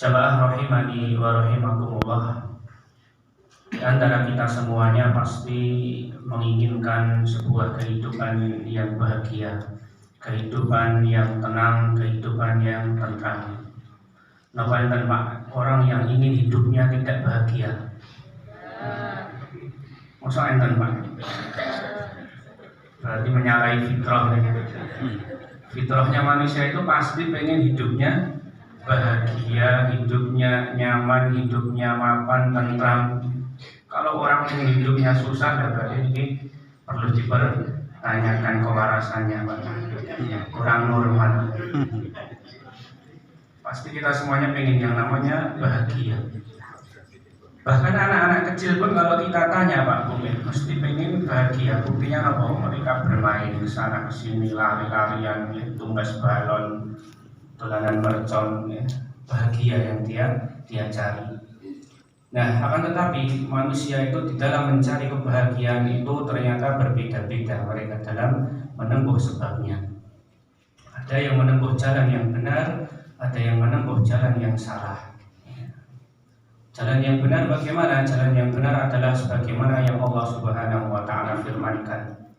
Jamaah rahimani wa rahimakumullah. Di antara kita semuanya pasti menginginkan sebuah kehidupan yang bahagia, kehidupan yang tenang, kehidupan yang tentram. Napa enten Pak, orang yang ingin hidupnya tidak bahagia? Masa enten Pak? Berarti menyalahi fitrah. Fitrahnya manusia itu pasti pengen hidupnya bahagia, hidupnya nyaman, hidupnya mapan, tentram. Kalau orang yang hidupnya susah, berarti ini perlu dipertanyakan kewarasannya, Pak. Kurang normal. Pasti kita semuanya pengen yang namanya bahagia. Bahkan anak-anak kecil pun kalau kita tanya Pak Bu, mesti pengen bahagia. Buktinya apa? Mereka bermain ke sana ke sini, lari-larian, tumbas balon, dolanan mercon, ya. Bahagia yang dia cari. Nah, akan tetapi manusia itu di dalam mencari kebahagiaan itu ternyata berbeda-beda mereka dalam menempuh sebabnya. Ada yang menempuh jalan yang benar, ada yang menempuh jalan yang salah. Jalan yang benar bagaimana? Jalan yang benar adalah sebagaimana yang Allah Subhanahu wa taala firmankan.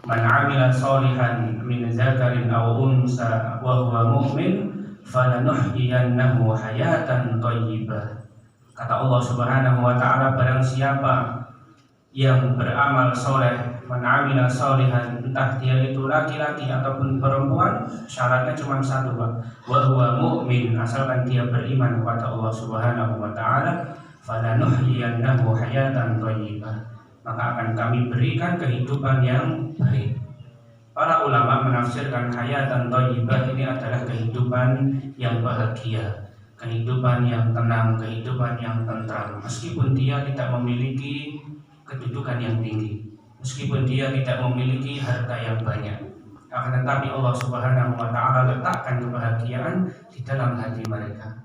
Man 'amila shalihan min dzakarin aw unsa wa huwa mu'min falanuhyiyannahu hayatan thayyibah. Kata Allah Subhanahu wa taala, barang siapa yang beramal soleh, man 'amila shalihan, entah dia itu laki-laki ataupun perempuan, syaratnya cuma satu Pak, wa huwa mu'min, asalkan dia beriman kepada Allah Subhanahu wa taala, falanuhyiyannahu hayatan thayyibah, maka akan kami berikan kehidupan yang baik. Para ulama menafsirkan hayatan thayyibah ini adalah kehidupan yang bahagia, kehidupan yang tenang, kehidupan yang tentram, meskipun dia tidak memiliki kedudukan yang tinggi, meskipun dia tidak memiliki harta yang banyak, akan tetapi Allah Subhanahu wa taala letakkan kebahagiaan di dalam hati mereka.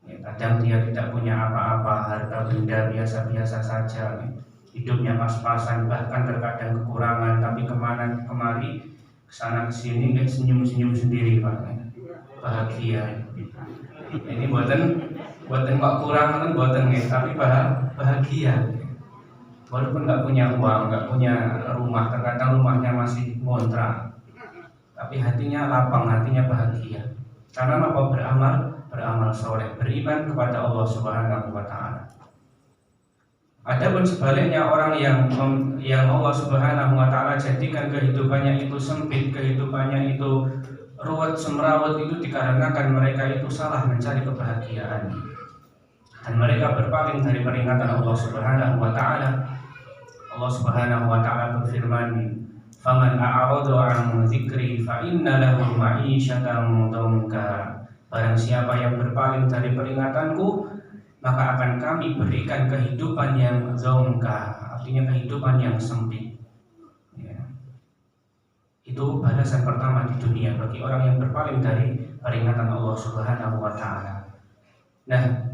Ya, kadang dia tidak punya apa-apa, harta benda biasa-biasa saja, hidupnya pas-pasan, bahkan terkadang kekurangan, tapi kemari kesana kesini senyum-senyum sendiri Pak, bahagia. Ini buatan kok kurang kan buatan tapi bahagia. Walaupun nggak punya uang, nggak punya rumah, terkadang rumahnya masih ngontrak, tapi hatinya lapang, hatinya bahagia. Karena apa? Beramal soleh, beriman kepada Allah Subhanahu wa taala. Adapun sebaliknya orang yang Allah Subhanahu wa taala jadikan kehidupannya itu sempit, kehidupannya itu ruwet semrawut, itu dikarenakan mereka itu salah mencari kebahagiaan dan mereka berpaling dari peringatan Allah Subhanahu wa taala. Allah Subhanahu wa taala berfirman, "Faman a'rada 'an dzikri fa inna lahu ma'isyatan dhanka." Barang siapa yang berpaling dari peringatanku, maka akan kami berikan kehidupan yang dhanka, artinya kehidupan yang sempit. Ya. Itu balasan pertama di dunia bagi orang yang berpaling dari peringatan Allah Subhanahu wa taala. Nah,